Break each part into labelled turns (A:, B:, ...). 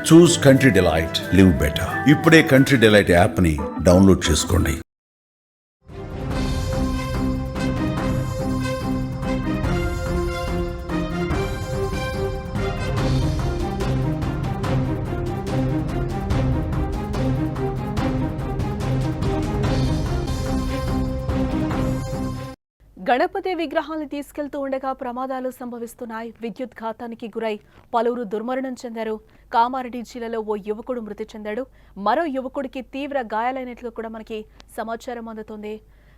A: చూస్ country delight, live better. ఇప్పుడే country delight app ని download చేసుకోండి.
B: గణపతి విగ్రహాన్ని తీసుకెళ్తూ ఉండగా ప్రమాదాలు సంభవిస్తున్నాయి. విద్యుత్ ఘాతానికి గురై పలువురు దుర్మరణం చెందారు. కామారెడ్డి జిల్లాలో ఓ యువకుడు మృతి చెందాడు. మరో యువకుడికి తీవ్ర గాయాలైనట్లు కూడా మనకి సమాచారం అందుతోంది.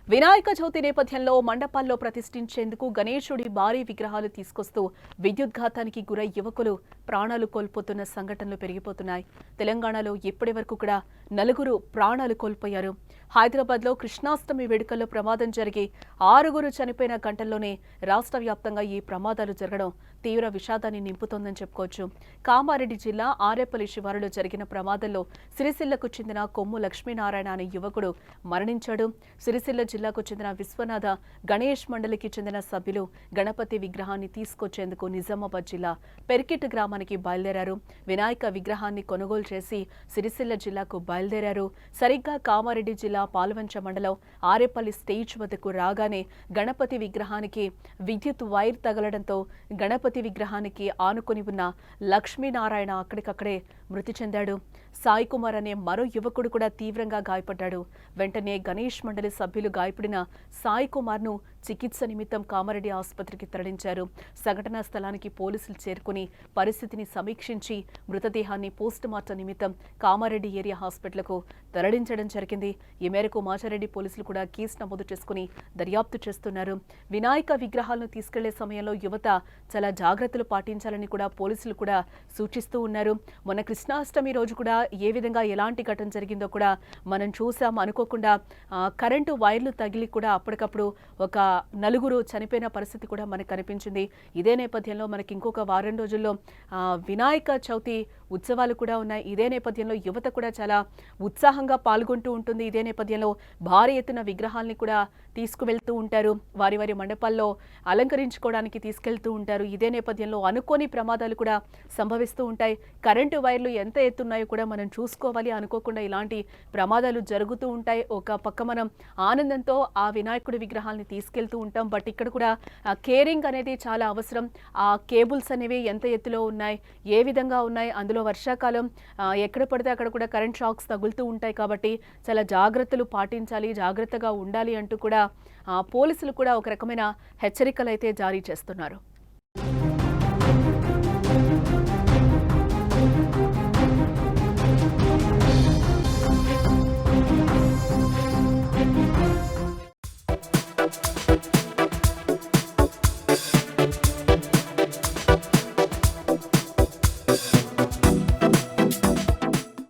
B: వినాయక చవితి నేపథ్యంలో మండపాల్లో ప్రతిష్ఠించేందుకు గణేశుడి భారీ విగ్రహాలు తీసుకొస్తూ విద్యుత్ ఘాతానికి గురై యువకులు ప్రాణాలు కోల్పోతున్న సంఘటనలు పెరిగిపోతున్నాయి. తెలంగాణలో ఇప్పటి వరకు కూడా 4 ప్రాణాలు కోల్పోయారు. హైదరాబాద్లో కృష్ణాష్టమి వేడుకల్లో ప్రమాదం జరిగి 6 చనిపోయిన గంటల్లోనే రాష్ట్ర వ్యాప్తంగా ఈ ప్రమాదాలు జరగడం తీవ్ర విషాదాన్ని నింపుతోందని చెప్పుకోవచ్చు. కామారెడ్డి జిల్లా ఆరేపల్లి శివారులో జరిగిన ప్రమాదంలో సిరిసిల్లకు చెందిన కొమ్ము లక్ష్మీనారాయణ అనే యువకుడు మరణించాడు. సిరిసిల్ల జిల్లాకు చెందిన విశ్వనాథ గణేష్ మండలికి చెందిన సభ్యులు గణపతి విగ్రహాన్ని తీసుకొచ్చేందుకు నిజామాబాద్ జిల్లా పెరికిట్ గ్రామానికి బయలుదేరారు. వినాయక విగ్రహాన్ని కొనుగోలు చేసి సిరిసిల్ల జిల్లాకు బయలుదేరారు. సరిగ్గా కామారెడ్డి జిల్లా పాల్వంచ మండలం ఆరేపల్లి స్టేజ్ వద్దకు రాగానే గణపతి విగ్రహానికి విద్యుత్ వైర్ తగలడంతో గణపతి విగ్రహానికి ఆనుకొని ఉన్న లక్ష్మీనారాయణ అక్కడికక్కడే మృతి చెందాడు. సాయి కుమార్ అనే మరో యువకుడు కూడా తీవ్రంగా గాయపడ్డాడు. వెంటనే గణేష్ మండలి సభ్యులు గాయపడిన సాయి కుమార్ ను చికిత్స నిమిత్తం కామారెడ్డి ఆసుపత్రికి తరలించారు. సంఘటనా స్థలానికి పోలీసులు చేరుకుని పరిస్థితిని సమీక్షించి మృతదేహాన్ని పోస్టుమార్టం నిమిత్తం కామారెడ్డి ఏరియా హాస్పిటల్కు తరలించడం జరిగింది. ఈ మేరకు మాచారెడ్డి పోలీసులు కూడా కేసు నమోదు చేసుకుని దర్యాప్తు చేస్తున్నారు. వినాయక విగ్రహాలను తీసుకెళ్లే సమయంలో యువత చాలా జాగ్రత్తలు పాటించాలని కూడా పోలీసులు కూడా సూచిస్తూ ఉన్నారు. మొన్న కృష్ణాష్టమి రోజు కూడా ఏ విధంగా ఎలాంటి ఘటన జరిగిందో కూడా మనం చూసాం. అనుకోకుండా కరెంటు వైర్లు తగిలి కూడా అప్పటికప్పుడు ఒక 4 చనిపోయిన పరిస్థితి కూడా మనకు కనిపించింది. ఇదే నేపథ్యంలో మనకి ఇంకొక వారం రోజుల్లో వినాయక చవితి ఉత్సవాలు కూడా ఉన్నాయి. ఇదే నేపథ్యంలో యువత కూడా చాలా ఉత్సాహంగా పాల్గొంటూ ఉంటుంది. ఇదే నేపథ్యంలో భారీ ఎత్తున విగ్రహాల్ని కూడా తీసుకువెళ్తూ ఉంటారు. వారి వారి మండపాల్లో అలంకరించుకోవడానికి తీసుకెళ్తూ ఉంటారు. ఇదే నేపథ్యంలో అనుకోని ప్రమాదాలు కూడా సంభవిస్తూ ఉంటాయి. కరెంటు వైర్లు ఎంత ఎత్తున్నాయో కూడా మనం చూసుకోవాలి. అనుకోకుండా ఇలాంటి ప్రమాదాలు జరుగుతూ ఉంటాయి. ఒక పక్క మనం ఆనందంతో ఆ వినాయకుడి విగ్రహాల్ని తీసుకెళ్తూ ఉంటాం. బట్ ఇక్కడ కూడా కేరింగ్ అనేది చాలా అవసరం. ఆ కేబుల్స్ అనేవి ఎంత ఎత్తులో ఉన్నాయి, ఏ విధంగా ఉన్నాయి, అందులో వర్షాకాలం ఎక్కడ పడితే అక్కడ కూడా కరెంట్ షాక్స్ తగులుతూ ఉంటాయి. కాబట్టి చాలా జాగ్రత్తలు పాటించాలి, జాగ్రత్తగా ఉండాలి అంటూ కూడా పోలీసులు కూడా ఒక రకమైన హెచ్చరికలు అయితే జారీ చేస్తున్నారు.